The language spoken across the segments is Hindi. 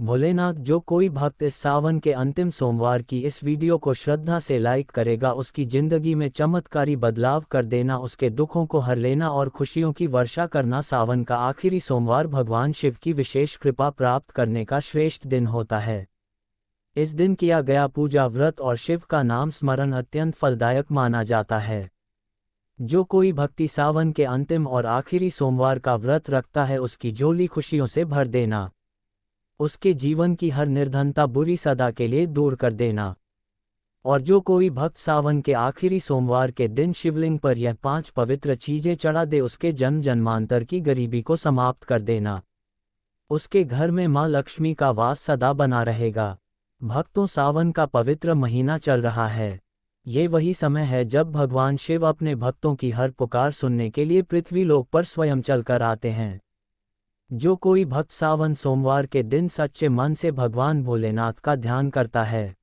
भोलेनाथ, जो कोई भक्त इस सावन के अंतिम सोमवार की इस वीडियो को श्रद्धा से लाइक करेगा, उसकी जिंदगी में चमत्कारी बदलाव कर देना, उसके दुखों को हर लेना और खुशियों की वर्षा करना। सावन का आखिरी सोमवार भगवान शिव की विशेष कृपा प्राप्त करने का श्रेष्ठ दिन होता है। इस दिन किया गया पूजा व्रत और शिव का नाम स्मरण अत्यंत फलदायक माना जाता है। जो कोई भक्ति सावन के अंतिम और आखिरी सोमवार का व्रत रखता है, उसकी झोली खुशियों से भर देना, उसके जीवन की हर निर्धनता बुरी सदा के लिए दूर कर देना। और जो कोई भक्त सावन के आखिरी सोमवार के दिन शिवलिंग पर यह 5 पवित्र चीजें चढ़ा दे, उसके जन्म जन्मांतर की गरीबी को समाप्त कर देना, उसके घर में मां लक्ष्मी का वास सदा बना रहेगा। भक्तों, सावन का पवित्र महीना चल रहा है। ये वही समय है जब भगवान शिव अपने भक्तों की हर पुकार सुनने के लिए पृथ्वी लोक पर स्वयं चलकर आते हैं। जो कोई भक्त सावन सोमवार के दिन सच्चे मन से भगवान भोलेनाथ का ध्यान करता है,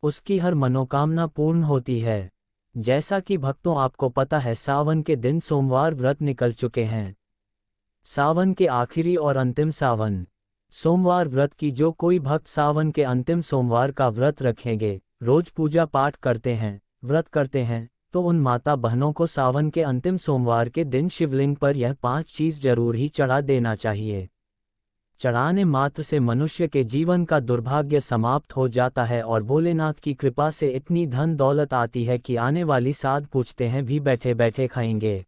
उसकी हर मनोकामना पूर्ण होती है। जैसा कि भक्तों आपको पता है, सावन के दिन सोमवार व्रत निकल चुके हैं। सावन के आखिरी और अंतिम सावन सोमवार व्रत की जो कोई भक्त सावन के अंतिम सोमवार का व्रत रखेंगे, रोज पूजा पाठ करते हैं, व्रत करते हैं, तो उन माता बहनों को सावन के अंतिम सोमवार के दिन शिवलिंग पर यह 5 चीज जरूर ही चढ़ा देना चाहिए। चढ़ाने मात्र से मनुष्य के जीवन का दुर्भाग्य समाप्त हो जाता है और भोलेनाथ की कृपा से इतनी धन दौलत आती है कि आने वाली साध पूछते हैं भी बैठे बैठे खाएंगे।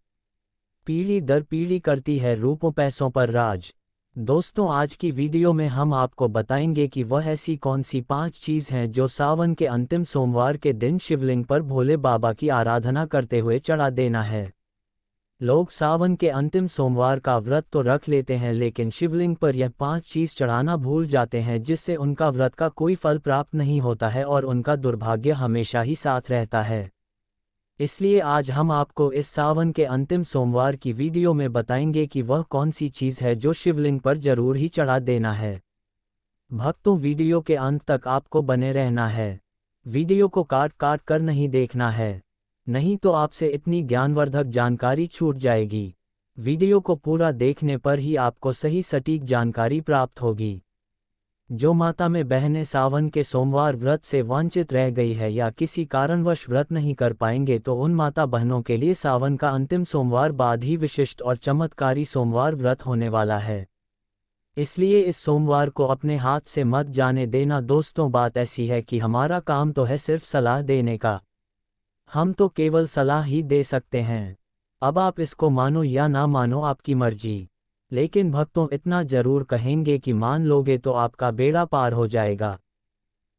पीढ़ी दर पीढ़ी करती है रूपों पैसों पर राज। दोस्तों, आज की वीडियो में हम आपको बताएंगे कि वह ऐसी कौन सी 5 चीज़ हैं जो सावन के अंतिम सोमवार के दिन शिवलिंग पर भोले बाबा की आराधना करते हुए चढ़ा देना है। लोग सावन के अंतिम सोमवार का व्रत तो रख लेते हैं, लेकिन शिवलिंग पर यह 5 चीज़ चढ़ाना भूल जाते हैं, जिससे उनका व्रत का कोई फल प्राप्त नहीं होता है और उनका दुर्भाग्य हमेशा ही साथ रहता है। इसलिए आज हम आपको इस सावन के अंतिम सोमवार की वीडियो में बताएंगे कि वह कौन सी चीज़ है जो शिवलिंग पर जरूर ही चढ़ा देना है। भक्तों, वीडियो के अंत तक आपको बने रहना है। वीडियो को काट काट कर नहीं देखना है, नहीं तो आपसे इतनी ज्ञानवर्धक जानकारी छूट जाएगी। वीडियो को पूरा देखने पर ही आपको सही सटीक जानकारी प्राप्त होगी। जो माता में बहनें सावन के सोमवार व्रत से वंचित रह गई है या किसी कारणवश व्रत नहीं कर पाएंगे, तो उन माता बहनों के लिए सावन का अंतिम सोमवार बाद ही विशिष्ट और चमत्कारी सोमवार व्रत होने वाला है। इसलिए इस सोमवार को अपने हाथ से मत जाने देना। दोस्तों, बात ऐसी है कि हमारा काम तो है सिर्फ सलाह देने का, हम तो केवल सलाह ही दे सकते हैं। अब आप इसको मानो या ना मानो, आपकी मर्जी। लेकिन भक्तों, इतना जरूर कहेंगे कि मान लोगे तो आपका बेड़ा पार हो जाएगा।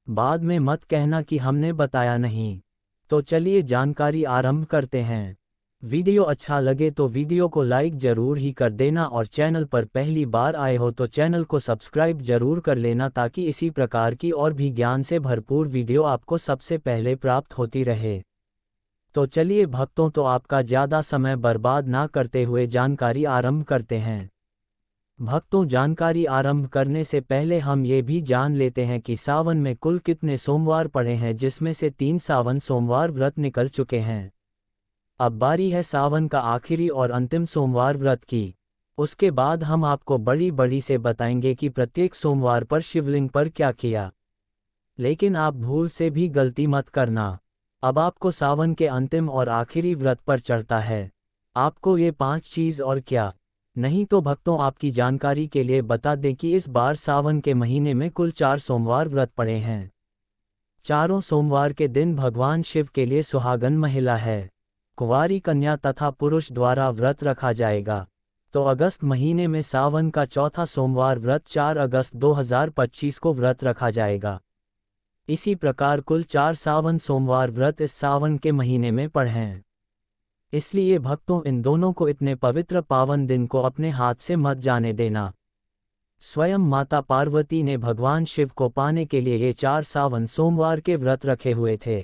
बाद में मत कहना कि हमने बताया नहीं। तो चलिए जानकारी आरंभ करते हैं। वीडियो अच्छा लगे तो वीडियो को लाइक जरूर ही कर देना और चैनल पर पहली बार आए हो तो चैनल को सब्सक्राइब जरूर कर लेना, ताकि इसी प्रकार की और भी ज्ञान से भरपूर वीडियो आपको सबसे पहले प्राप्त होती रहे। तो चलिए भक्तों, तो आपका ज़्यादा समय बर्बाद ना करते हुए जानकारी आरंभ करते हैं। भक्तों, जानकारी आरंभ करने से पहले हम ये भी जान लेते हैं कि सावन में कुल कितने सोमवार पड़े हैं, जिसमें से 3 सावन सोमवार व्रत निकल चुके हैं। अब बारी है सावन का आखिरी और अंतिम सोमवार व्रत की। उसके बाद हम आपको बड़ी बड़ी से बताएंगे कि प्रत्येक सोमवार पर शिवलिंग पर क्या किया। लेकिन आप भूल से भी गलती मत करना। अब आपको सावन के अंतिम और आखिरी व्रत पर चढ़ता है, आपको ये 5 चीज़ और क्या। नहीं तो भक्तों, आपकी जानकारी के लिए बता दें कि इस बार सावन के महीने में कुल 4 सोमवार व्रत पड़े हैं। चारों सोमवार के दिन भगवान शिव के लिए सुहागन महिला है, कुंवारी कन्या तथा पुरुष द्वारा व्रत रखा जाएगा। तो अगस्त महीने में सावन का चौथा सोमवार व्रत 4 अगस्त 2025 को व्रत रखा जाएगा। इसी प्रकार कुल 4 सावन सोमवार व्रत इस सावन के महीने में पड़े हैं। इसलिए भक्तों, इन दोनों को इतने पवित्र पावन दिन को अपने हाथ से मत जाने देना। स्वयं माता पार्वती ने भगवान शिव को पाने के लिए ये 4 सावन सोमवार के व्रत रखे हुए थे।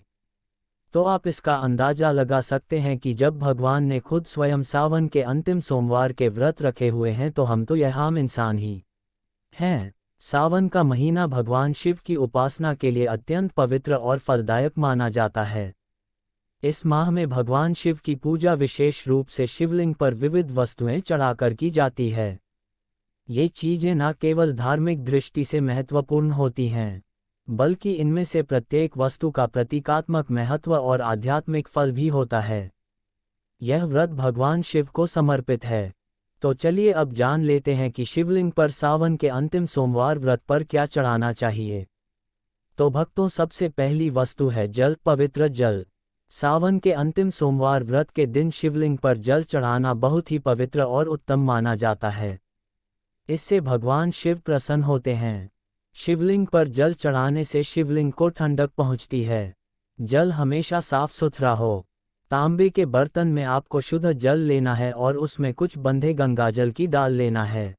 तो आप इसका अंदाजा लगा सकते हैं कि जब भगवान ने खुद स्वयं सावन के अंतिम सोमवार के व्रत रखे हुए हैं, तो हम तो यह आम इंसान ही हैं। सावन का महीना भगवान शिव की उपासना के लिए अत्यंत पवित्र और फलदायक माना जाता है। इस माह में भगवान शिव की पूजा विशेष रूप से शिवलिंग पर विविध वस्तुएं चढ़ाकर की जाती है। ये चीजें न केवल धार्मिक दृष्टि से महत्वपूर्ण होती हैं, बल्कि इनमें से प्रत्येक वस्तु का प्रतीकात्मक महत्व और आध्यात्मिक फल भी होता है। यह व्रत भगवान शिव को समर्पित है। तो चलिए अब जान लेते हैं कि शिवलिंग पर सावन के अंतिम सोमवार व्रत पर क्या चढ़ाना चाहिए। तो भक्तों, सबसे पहली वस्तु है जल, पवित्र जल। सावन के अंतिम सोमवार व्रत के दिन शिवलिंग पर जल चढ़ाना बहुत ही पवित्र और उत्तम माना जाता है। इससे भगवान शिव प्रसन्न होते हैं। शिवलिंग पर जल चढ़ाने से शिवलिंग को ठंडक पहुंचती है। जल हमेशा साफ सुथरा हो। तांबे के बर्तन में आपको शुद्ध जल लेना है और उसमें कुछ बंधे गंगाजल की डाल लेना है।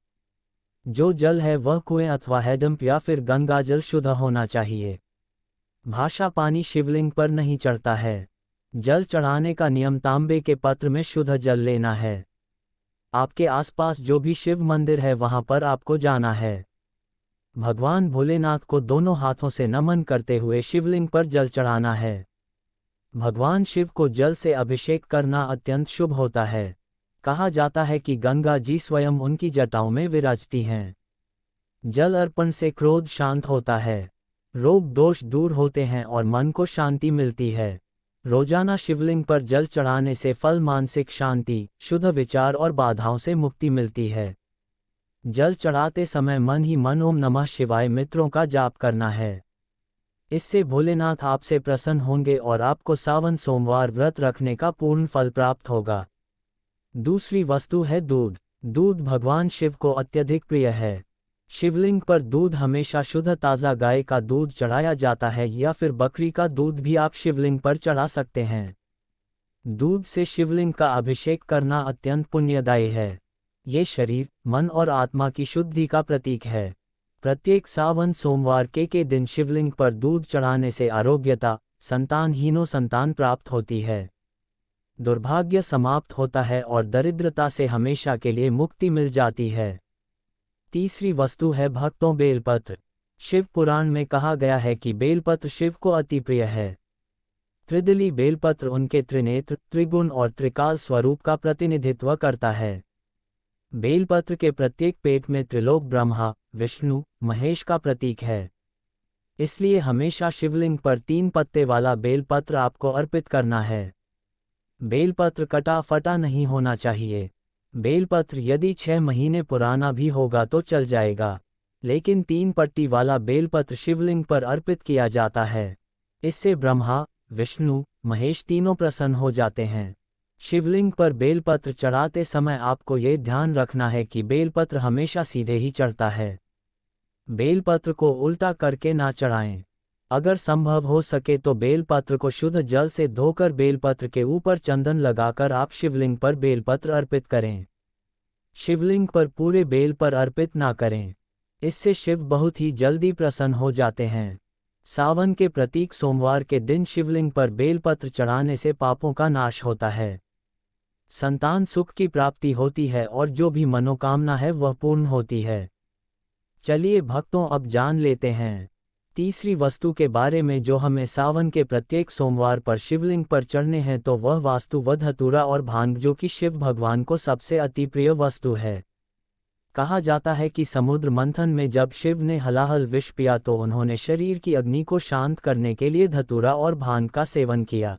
जो जल है वह कुएं अथवा हैडपंप या फिर गंगाजल शुद्ध होना चाहिए। भाषा पानी शिवलिंग पर नहीं चढ़ता है। जल चढ़ाने का नियम तांबे के पात्र में शुद्ध जल लेना है। आपके आसपास जो भी शिव मंदिर है वहां पर आपको जाना है। भगवान भोलेनाथ को दोनों हाथों से नमन करते हुए शिवलिंग पर जल चढ़ाना है। भगवान शिव को जल से अभिषेक करना अत्यंत शुभ होता है। कहा जाता है कि गंगा जी स्वयं उनकी जटाओं में विराजती हैं। जल अर्पण से क्रोध शांत होता है, रोग दोष दूर होते हैं और मन को शांति मिलती है। रोजाना शिवलिंग पर जल चढ़ाने से फल मानसिक शांति, शुद्ध विचार और बाधाओं से मुक्ति मिलती है। जल चढ़ाते समय मन ही मन ओम नमः शिवाय मित्रों का जाप करना है। इससे भोलेनाथ आपसे प्रसन्न होंगे और आपको सावन सोमवार व्रत रखने का पूर्ण फल प्राप्त होगा। दूसरी वस्तु है दूध। दूध भगवान शिव को अत्यधिक प्रिय है। शिवलिंग पर दूध हमेशा शुद्ध ताज़ा गाय का दूध चढ़ाया जाता है या फिर बकरी का दूध भी आप शिवलिंग पर चढ़ा सकते हैं। दूध से शिवलिंग का अभिषेक करना अत्यंत पुण्यदायी है। ये शरीर, मन और आत्मा की शुद्धि का प्रतीक है। प्रत्येक सावन सोमवार के दिन शिवलिंग पर दूध चढ़ाने से आरोग्यता, संतानहीनों संतान प्राप्त होती है। दुर्भाग्य समाप्त होता है और दरिद्रता से हमेशा के लिए मुक्ति मिल जाती है। तीसरी वस्तु है भक्तों बेलपत्र। शिव पुराण में कहा गया है कि बेलपत्र शिव को अति प्रिय है। त्रिदली बेलपत्र उनके त्रिनेत्र, त्रिगुण और त्रिकाल स्वरूप का प्रतिनिधित्व करता है। बेलपत्र के प्रत्येक पेट में त्रिलोक ब्रह्मा, विष्णु, महेश का प्रतीक है। इसलिए हमेशा शिवलिंग पर 3 पत्ते वाला बेलपत्र आपको अर्पित करना है। बेलपत्र कटा फटा नहीं होना चाहिए। बेलपत्र यदि 6 महीने पुराना भी होगा तो चल जाएगा, लेकिन 3 पट्टी वाला बेलपत्र शिवलिंग पर अर्पित किया जाता है। इससे ब्रह्मा, विष्णु, महेश तीनों प्रसन्न हो जाते हैं। शिवलिंग पर बेलपत्र चढ़ाते समय आपको ये ध्यान रखना है कि बेलपत्र हमेशा सीधे ही चढ़ता है। बेलपत्र को उल्टा करके ना चढ़ाएं। अगर संभव हो सके तो बेलपत्र को शुद्ध जल से धोकर बेलपत्र के ऊपर चंदन लगाकर आप शिवलिंग पर बेलपत्र अर्पित करें। शिवलिंग पर पूरे बेल पर अर्पित ना करें, इससे शिव बहुत ही जल्दी प्रसन्न हो जाते हैं। सावन के प्रतीक सोमवार के दिन शिवलिंग पर बेलपत्र चढ़ाने से पापों का नाश होता है, संतान सुख की प्राप्ति होती है और जो भी मनोकामना है वह पूर्ण होती है। चलिए भक्तों, अब जान लेते हैं तीसरी वस्तु के बारे में जो हमें सावन के प्रत्येक सोमवार पर शिवलिंग पर चढ़ने हैं। तो वह वास्तु व धतूरा और भांग, जो कि शिव भगवान को सबसे अति प्रिय वस्तु है। कहा जाता है कि समुद्र मंथन में जब शिव ने हलाहल विष पिया तो उन्होंने शरीर की अग्नि को शांत करने के लिए धतूरा और भांग का सेवन किया।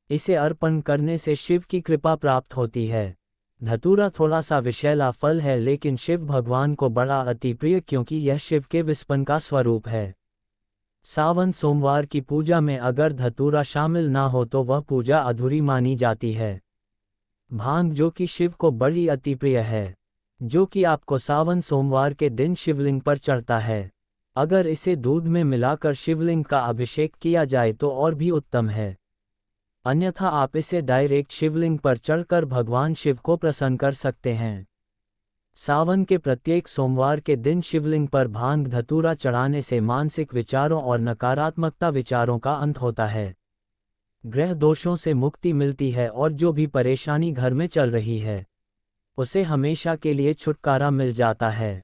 इसे अर्पण करने से शिव की कृपा प्राप्त होती है। धतूरा थोड़ा सा विषैला फल है, लेकिन शिव भगवान को बड़ा अति प्रिय, क्योंकि यह शिव के विस्पन का स्वरूप है। सावन सोमवार की पूजा में अगर धतूरा शामिल ना हो तो वह पूजा अधूरी मानी जाती है। भांग, जो कि शिव को बड़ी अति प्रिय है, जो कि आपको सावन सोमवार के दिन शिवलिंग पर चढ़ता है। अगर इसे दूध में मिलाकर शिवलिंग का अभिषेक किया जाए तो और भी उत्तम है, अन्यथा आप इसे डायरेक्ट शिवलिंग पर चढ़कर भगवान शिव को प्रसन्न कर सकते हैं। सावन के प्रत्येक सोमवार के दिन शिवलिंग पर भांग धतूरा चढ़ाने से मानसिक विचारों और नकारात्मकता विचारों का अंत होता है, ग्रह दोषों से मुक्ति मिलती है और जो भी परेशानी घर में चल रही है उसे हमेशा के लिए छुटकारा मिल जाता है।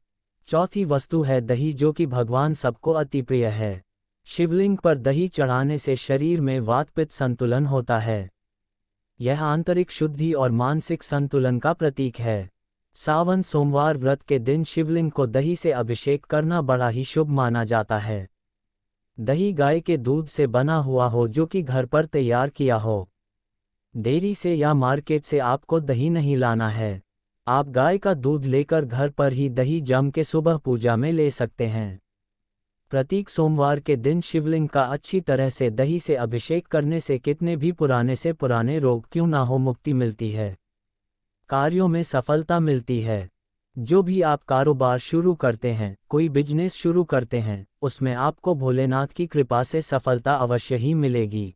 चौथी वस्तु है दही, जो कि भगवान सबको अति प्रिय है। शिवलिंग पर दही चढ़ाने से शरीर में वात पित्त संतुलन होता है। यह आंतरिक शुद्धि और मानसिक संतुलन का प्रतीक है। सावन सोमवार व्रत के दिन शिवलिंग को दही से अभिषेक करना बड़ा ही शुभ माना जाता है। दही गाय के दूध से बना हुआ हो जो कि घर पर तैयार किया हो। डेयरी से या मार्केट से आपको दही नहीं लाना है। आप गाय का दूध लेकर घर पर ही दही जम के सुबह पूजा में ले सकते हैं। प्रत्येक सोमवार के दिन शिवलिंग का अच्छी तरह से दही से अभिषेक करने से कितने भी पुराने से पुराने रोग क्यों ना हो मुक्ति मिलती है, कार्यों में सफलता मिलती है। जो भी आप कारोबार शुरू करते हैं, कोई बिजनेस शुरू करते हैं, उसमें आपको भोलेनाथ की कृपा से सफलता अवश्य ही मिलेगी।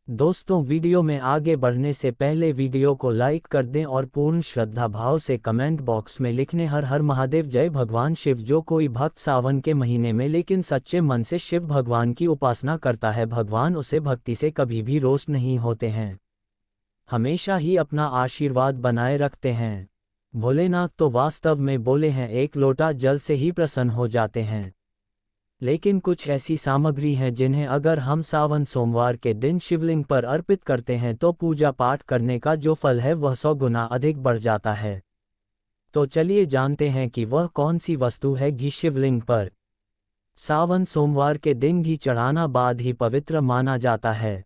दोस्तों, वीडियो में आगे बढ़ने से पहले वीडियो को लाइक कर दें और पूर्ण श्रद्धा भाव से कमेंट बॉक्स में लिखने हर हर महादेव जय भगवान शिव। जो कोई भक्त सावन के महीने में लेकिन सच्चे मन से शिव भगवान की उपासना करता है, भगवान उसे भक्ति से कभी भी रोष्ट नहीं होते हैं, हमेशा ही अपना आशीर्वाद बनाए रखते हैं। भोलेनाथ तो वास्तव में बोले हैं, एक लोटा जल से ही प्रसन्न हो जाते हैं। लेकिन कुछ ऐसी सामग्री हैं जिन्हें अगर हम सावन सोमवार के दिन शिवलिंग पर अर्पित करते हैं तो पूजा पाठ करने का जो फल है वह 100 गुना अधिक बढ़ जाता है। तो चलिए जानते हैं कि वह कौन सी वस्तु है। घी शिवलिंग पर सावन सोमवार के दिन घी चढ़ाना बाद ही पवित्र माना जाता है।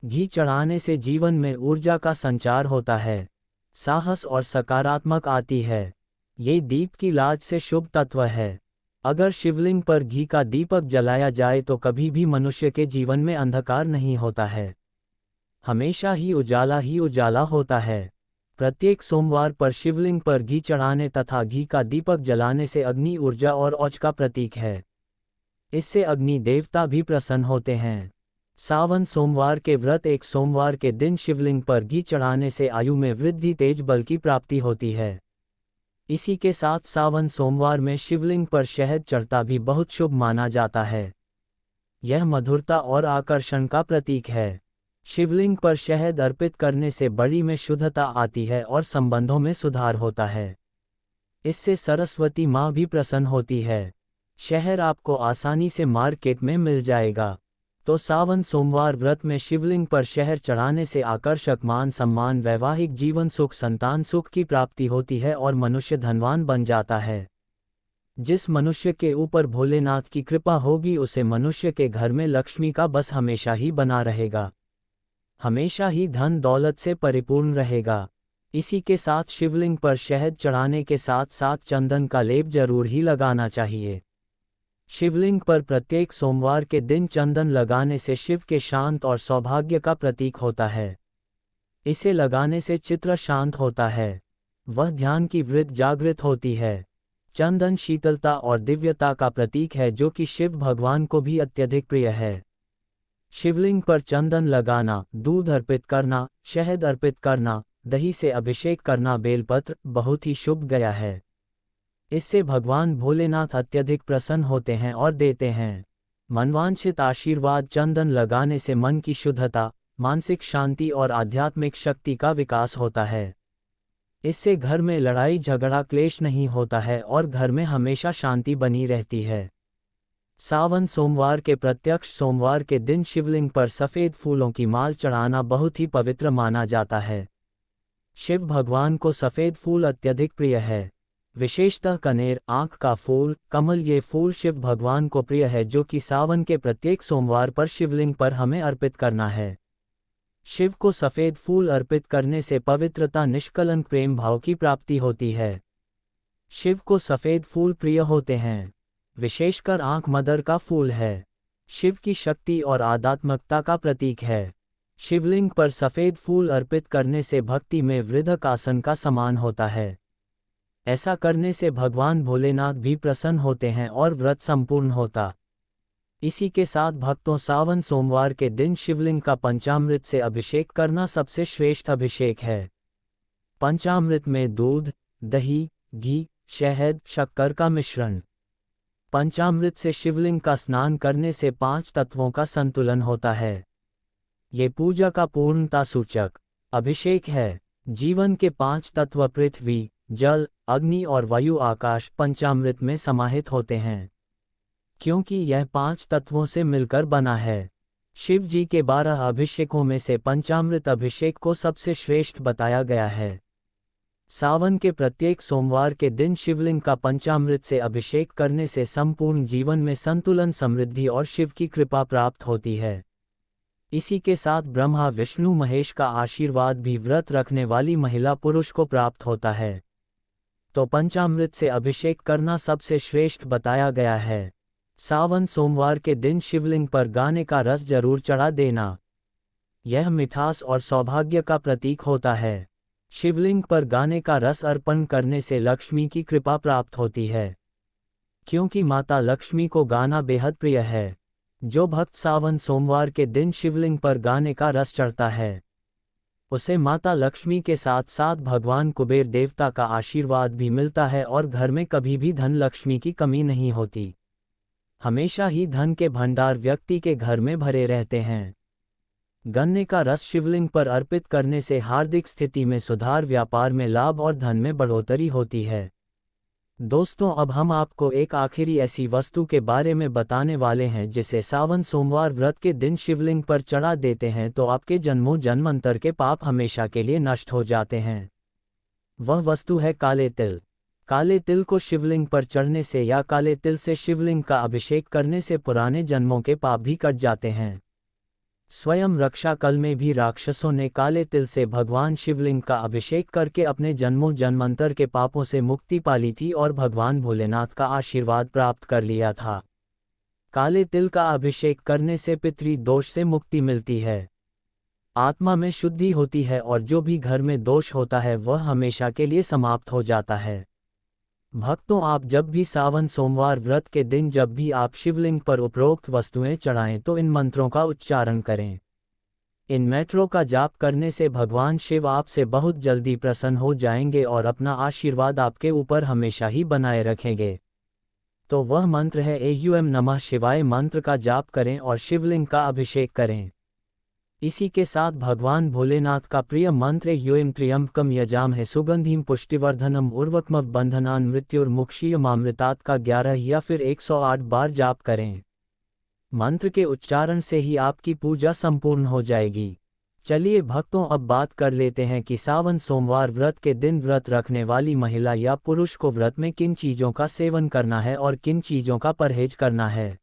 घी चढ़ाने से जीवन में ऊर्जा का संचार होता है, साहस और सकारात्मक आती है। ये दीप की लाज से शुभ तत्व है। अगर शिवलिंग पर घी का दीपक जलाया जाए तो कभी भी मनुष्य के जीवन में अंधकार नहीं होता है, हमेशा ही उजाला होता है। प्रत्येक सोमवार पर शिवलिंग पर घी चढ़ाने तथा घी का दीपक जलाने से अग्नि ऊर्जा और औज का प्रतीक है। इससे अग्नि देवता भी प्रसन्न होते हैं। सावन सोमवार के व्रत एक सोमवार के दिन शिवलिंग पर घी चढ़ाने से आयु में वृद्धि, तेज बल की प्राप्ति होती है। इसी के साथ सावन सोमवार में शिवलिंग पर शहद चढ़ता भी बहुत शुभ माना जाता है। यह मधुरता और आकर्षण का प्रतीक है। शिवलिंग पर शहद अर्पित करने से बड़ी में शुद्धता आती है और संबंधों में सुधार होता है। इससे सरस्वती माँ भी प्रसन्न होती है। शहद आपको आसानी से मार्केट में मिल जाएगा। तो सावन सोमवार व्रत में शिवलिंग पर शहद चढ़ाने से आकर्षक मान सम्मान, वैवाहिक जीवन, सुख, संतान सुख की प्राप्ति होती है और मनुष्य धनवान बन जाता है। जिस मनुष्य के ऊपर भोलेनाथ की कृपा होगी उसे मनुष्य के घर में लक्ष्मी का बस हमेशा ही बना रहेगा, हमेशा ही धन दौलत से परिपूर्ण रहेगा। इसी के साथ शिवलिंग पर शहद चढ़ाने के साथ साथ चंदन का लेप जरूर ही लगाना चाहिए। शिवलिंग पर प्रत्येक सोमवार के दिन चंदन लगाने से शिव के शांत और सौभाग्य का प्रतीक होता है। इसे लगाने से चित्त शांत होता है, वह ध्यान की वृत्ति जागृत होती है। चंदन शीतलता और दिव्यता का प्रतीक है जो कि शिव भगवान को भी अत्यधिक प्रिय है। शिवलिंग पर चंदन लगाना, दूध अर्पित करना, शहद अर्पित करना, दही से अभिषेक करना, बेलपत्र बहुत ही शुभ गया है। इससे भगवान भोलेनाथ अत्यधिक प्रसन्न होते हैं और देते हैं मनवांछित आशीर्वाद। चंदन लगाने से मन की शुद्धता, मानसिक शांति और आध्यात्मिक शक्ति का विकास होता है। इससे घर में लड़ाई झगड़ा क्लेश नहीं होता है और घर में हमेशा शांति बनी रहती है। सावन सोमवार के प्रत्यक्ष सोमवार के दिन शिवलिंग पर सफ़ेद फूलों की माल चढ़ाना बहुत ही पवित्र माना जाता है। शिव भगवान को सफ़ेद फूल अत्यधिक प्रिय है, विशेषतः कनेर, आँख का फूल, कमल, ये फूल शिव भगवान को प्रिय है जो कि सावन के प्रत्येक सोमवार पर शिवलिंग पर हमें अर्पित करना है। शिव को सफ़ेद फूल अर्पित करने से पवित्रता, निष्कलंक प्रेम भाव की प्राप्ति होती है। शिव को सफ़ेद फूल प्रिय होते हैं, विशेषकर आँख मदर का फूल है। शिव की शक्ति और आध्यात्मिकता का प्रतीक है। शिवलिंग पर सफ़ेद फूल अर्पित करने से भक्ति में वृद्धक आसन का समान होता है। ऐसा करने से भगवान भोलेनाथ भी प्रसन्न होते हैं और व्रत संपूर्ण होता। इसी के साथ भक्तों, सावन सोमवार के दिन शिवलिंग का पंचामृत से अभिषेक करना सबसे श्रेष्ठ अभिषेक है। पंचामृत में दूध, दही, घी, शहद, शक्कर का मिश्रण। पंचामृत से शिवलिंग का स्नान करने से 5 तत्वों का संतुलन होता है। ये पूजा का पूर्णता सूचक अभिषेक है। जीवन के 5 तत्व पृथ्वी, जल, अग्नि और वायु, आकाश पंचामृत में समाहित होते हैं, क्योंकि यह 5 तत्वों से मिलकर बना है। शिव जी के 12 अभिषेकों में से पंचामृत अभिषेक को सबसे श्रेष्ठ बताया गया है। सावन के प्रत्येक सोमवार के दिन शिवलिंग का पंचामृत से अभिषेक करने से संपूर्ण जीवन में संतुलन, समृद्धि और शिव की कृपा प्राप्त होती है। इसी के साथ ब्रह्मा विष्णु महेश का आशीर्वाद भी व्रत रखने वाली महिला पुरुष को प्राप्त होता है। तो पंचामृत से अभिषेक करना सबसे श्रेष्ठ बताया गया है। सावन सोमवार के दिन शिवलिंग पर गाने का रस जरूर चढ़ा देना। यह मिठास और सौभाग्य का प्रतीक होता है। शिवलिंग पर गाने का रस अर्पण करने से लक्ष्मी की कृपा प्राप्त होती है, क्योंकि माता लक्ष्मी को गाना बेहद प्रिय है। जो भक्त सावन सोमवार के दिन शिवलिंग पर गाने का रस चढ़ता है, उसे माता लक्ष्मी के साथ साथ भगवान कुबेर देवता का आशीर्वाद भी मिलता है और घर में कभी भी धन लक्ष्मी की कमी नहीं होती। हमेशा ही धन के भंडार व्यक्ति के घर में भरे रहते हैं। गन्ने का रस शिवलिंग पर अर्पित करने से हार्दिक स्थिति में सुधार, व्यापार में लाभ और धन में बढ़ोतरी होती है। दोस्तों, अब हम आपको एक आखिरी ऐसी वस्तु के बारे में बताने वाले हैं जिसे सावन सोमवार व्रत के दिन शिवलिंग पर चढ़ा देते हैं तो आपके जन्मों जन्मांतर के पाप हमेशा के लिए नष्ट हो जाते हैं। वह वस्तु है काले तिल। काले तिल को शिवलिंग पर चढ़ने से या काले तिल से शिवलिंग का अभिषेक करने से पुराने जन्मों के पाप भी कट जाते हैं। स्वयं रक्षा काल में भी राक्षसों ने काले तिल से भगवान शिवलिंग का अभिषेक करके अपने जन्मों जन्मांतर के पापों से मुक्ति पा ली थी और भगवान भोलेनाथ का आशीर्वाद प्राप्त कर लिया था। काले तिल का अभिषेक करने से पितृ दोष से मुक्ति मिलती है, आत्मा में शुद्धि होती है और जो भी घर में दोष होता है वह हमेशा के लिए समाप्त हो जाता है। भक्तों, आप जब भी सावन सोमवार व्रत के दिन जब भी आप शिवलिंग पर उपरोक्त वस्तुएं चढ़ाएं तो इन मंत्रों का उच्चारण करें। इन मंत्रों का जाप करने से भगवान शिव आपसे बहुत जल्दी प्रसन्न हो जाएंगे और अपना आशीर्वाद आपके ऊपर हमेशा ही बनाए रखेंगे। तो वह मंत्र है एयूएम नमः शिवाय। मंत्र का जाप करें और शिवलिंग का अभिषेक करें। इसी के साथ भगवान भोलेनाथ का प्रिय मंत्र यूएम त्र्यंबकम यजामहे सुगंधिम पुष्टिवर्धनम उर्वकम बंधनान मृत्युर्मुक्षीयमामृतात् का 11 या फिर 108 बार जाप करें। मंत्र के उच्चारण से ही आपकी पूजा संपूर्ण हो जाएगी। चलिए भक्तों, अब बात कर लेते हैं कि सावन सोमवार व्रत के दिन व्रत रखने वाली महिला या पुरुष को व्रत में किन चीज़ों का सेवन करना है और किन चीज़ों का परहेज करना है।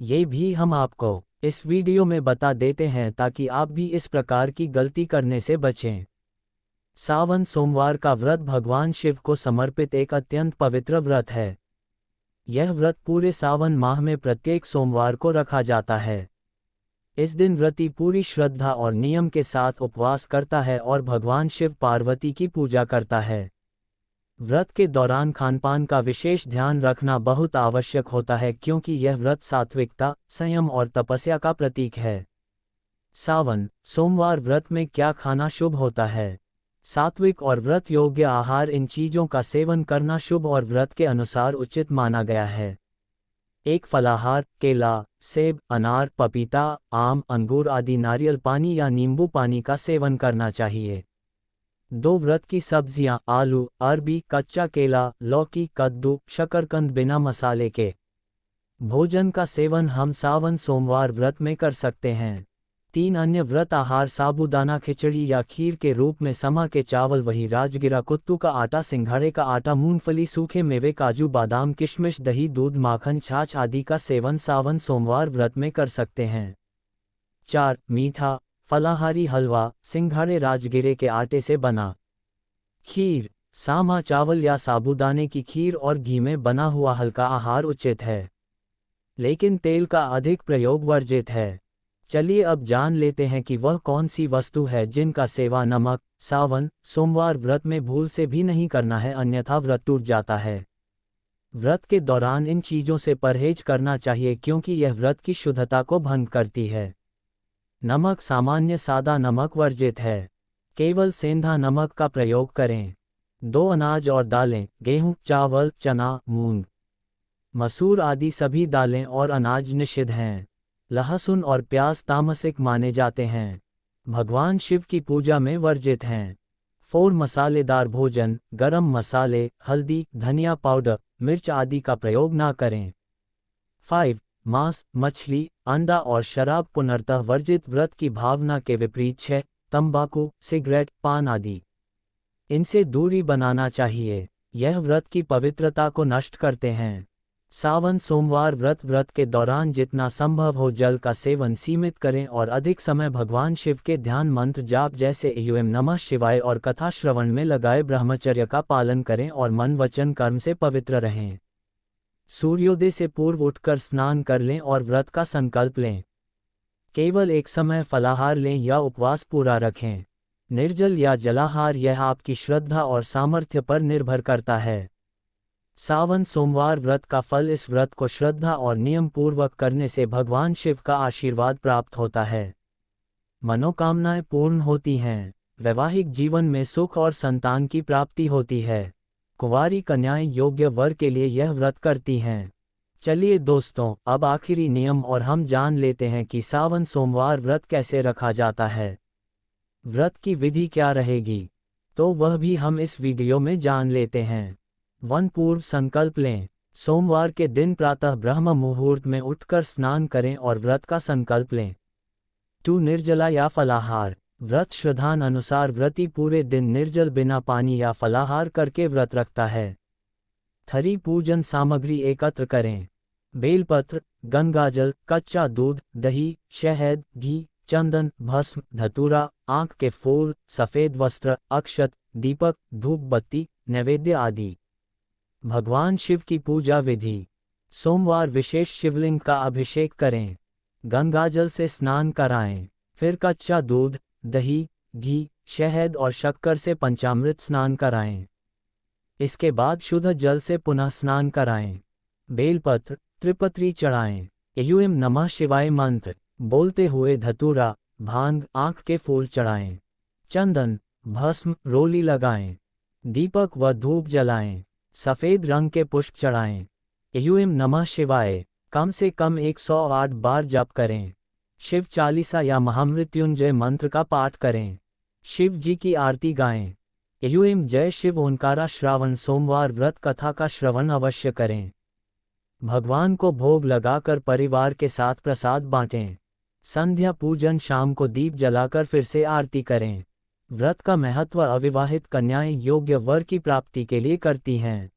ये भी हम आपको इस वीडियो में बता देते हैं ताकि आप भी इस प्रकार की गलती करने से बचें। सावन सोमवार का व्रत भगवान शिव को समर्पित एक अत्यंत पवित्र व्रत है। यह व्रत पूरे सावन माह में प्रत्येक सोमवार को रखा जाता है। इस दिन व्रती पूरी श्रद्धा और नियम के साथ उपवास करता है और भगवान शिव पार्वती की पूजा करता है। व्रत के दौरान खानपान का विशेष ध्यान रखना बहुत आवश्यक होता है क्योंकि यह व्रत सात्विकता, संयम और तपस्या का प्रतीक है। सावन सोमवार व्रत में क्या खाना शुभ होता है? सात्विक और व्रत योग्य आहार, इन चीज़ों का सेवन करना शुभ और व्रत के अनुसार उचित माना गया है। एक फलाहार केला, सेब, अनार, पपीता, आम, अंगूर आदि नारियल पानी या नींबू पानी का सेवन करना चाहिए। 2 व्रत की सब्जियां आलू, अरबी, कच्चा केला, लौकी, कद्दू, शकरकंद बिना मसाले के भोजन का सेवन हम सावन सोमवार व्रत में कर सकते हैं। 3 अन्य व्रत आहार साबूदाना खिचड़ी या खीर के रूप में समा के चावल, वही राजगिरा, कुत्तू का आटा, सिंघाड़े का आटा, मूंगफली, सूखे मेवे, काजू, बादाम, किशमिश, दही, दूध, माखन, छाछ आदि का सेवन सावन सोमवार व्रत में कर सकते हैं। 4 मीठा फलाहारी हलवा, सिंघाड़े, राजगिरे के आटे से बना खीर, सामा चावल या साबूदाने की खीर और घी में बना हुआ हल्का आहार उचित है, लेकिन तेल का अधिक प्रयोग वर्जित है। चलिए अब जान लेते हैं कि वह कौन सी वस्तु है जिनका सेवन नमक सावन सोमवार व्रत में भूल से भी नहीं करना है, अन्यथा व्रत टूट जाता है। व्रत के दौरान इन चीज़ों से परहेज करना चाहिए क्योंकि यह व्रत की शुद्धता को भंग करती है। नमक सामान्य सादा नमक वर्जित है, केवल सेंधा नमक का प्रयोग करें। 2 अनाज और दालें गेहूं, चावल, चना, मूंग, मसूर आदि सभी दालें और अनाज निषिद्ध हैं। लहसुन और प्याज तामसिक माने जाते हैं, भगवान शिव की पूजा में वर्जित हैं। 4 मसालेदार भोजन, गरम मसाले, हल्दी, धनिया पाउडर, मिर्च आदि का प्रयोग ना करें। 5 मांस, मछली, अंडा और शराब पुनर्तः वर्जित। व्रत की भावना के विपरीत 6 तंबाकू, सिगरेट, पान आदि। इनसे दूरी बनाना चाहिए, यह व्रत की पवित्रता को नष्ट करते हैं। सावन सोमवार व्रत के दौरान जितना संभव हो जल का सेवन सीमित करें और अधिक समय भगवान शिव के ध्यान मंत्र जाप जैसे ॐ नमः शिवाय और कथा श्रवण में लगाए ब्रह्मचर्य का पालन करें और मन वचन कर्म से पवित्र रहें। सूर्योदय से पूर्व उठकर स्नान कर लें और व्रत का संकल्प लें। केवल एक समय फलाहार लें या उपवास पूरा रखें। निर्जल या जलाहार यह आपकी श्रद्धा और सामर्थ्य पर निर्भर करता है। सावन सोमवार व्रत का फल। इस व्रत को श्रद्धा और नियम पूर्वक करने से भगवान शिव का आशीर्वाद प्राप्त होता है, मनोकामनाएं पूर्ण होती हैं, वैवाहिक जीवन में सुख और संतान की प्राप्ति होती है। कुंवारी कन्याएं योग्य वर के लिए यह व्रत करती हैं। चलिए दोस्तों, अब आखिरी नियम और हम जान लेते हैं कि सावन सोमवार व्रत कैसे रखा जाता है। व्रत की विधि क्या रहेगी, तो वह भी हम इस वीडियो में जान लेते हैं। 1 पूर्व संकल्प लें। सोमवार के दिन प्रातः ब्रह्म मुहूर्त में उठकर स्नान करें और व्रत का संकल्प लें। 2 निर्जला या फलाहार। व्रत श्रद्धान अनुसार व्रती पूरे दिन निर्जल बिना पानी या फलाहार करके व्रत रखता है। 3 पूजन सामग्री एकत्र करें। बेलपत्र, गंगाजल, कच्चा दूध, दही, शहद, घी, चंदन, भस्म, धतूरा, आंख के फूल, सफेद वस्त्र, अक्षत, दीपक, धूप बत्ती, नैवेद्य आदि। भगवान शिव की पूजा विधि। सोमवार विशेष शिवलिंग का अभिषेक करें, गंगाजल से स्नान कराएं, फिर कच्चा दूध, दही, घी, शहद और शक्कर से पंचामृत स्नान कराएं। इसके बाद शुद्ध जल से पुनः स्नान कराएं। बेलपत्र, त्रिपत्री चढ़ाएं। ॐ नमः शिवाय मंत्र बोलते हुए धतूरा, भांग, आंख के फूल चढ़ाएं। चंदन, भस्म, रोली लगाएं। दीपक व धूप जलाएं। सफेद रंग के पुष्प चढ़ाएं। ॐ नमः शिवाय कम से कम 108 बार जप करें। शिव चालीसा या महामृत्युंजय मंत्र का पाठ करें। शिव जी की आरती गाएं। ॐ जय शिव ओंकारा श्रावण सोमवार व्रत कथा का श्रवण अवश्य करें। भगवान को भोग लगाकर परिवार के साथ प्रसाद बांटें। संध्या पूजन शाम को दीप जलाकर फिर से आरती करें। व्रत का महत्व। अविवाहित कन्याएं योग्य वर की प्राप्ति के लिए करती हैं।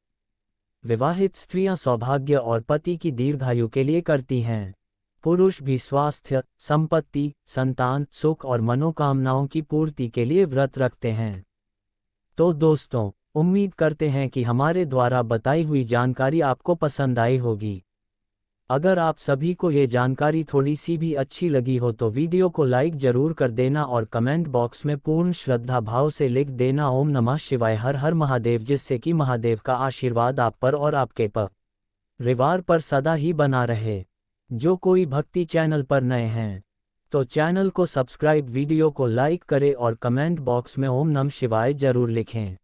विवाहित स्त्रियां सौभाग्य और पति की दीर्घायु के लिए करती हैं। पुरुष भी स्वास्थ्य, संपत्ति, संतान, सुख और मनोकामनाओं की पूर्ति के लिए व्रत रखते हैं। तो दोस्तों, उम्मीद करते हैं कि हमारे द्वारा बताई हुई जानकारी आपको पसंद आई होगी। अगर आप सभी को ये जानकारी थोड़ी सी भी अच्छी लगी हो तो वीडियो को लाइक जरूर कर देना और कमेंट बॉक्स में पूर्ण श्रद्धा भाव से लिख देना ॐ नमः शिवाय हर हर महादेव, जिससे कि महादेव का आशीर्वाद आप पर और आपके परिवार पर सदा ही बना रहे। जो कोई भक्ति चैनल पर नए हैं तो चैनल को सब्सक्राइब, वीडियो को लाइक करें और कमेंट बॉक्स में ॐ नमः शिवाय जरूर लिखें,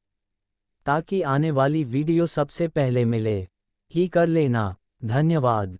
ताकि आने वाली वीडियो सबसे पहले मिले। ही कर लेना। धन्यवाद।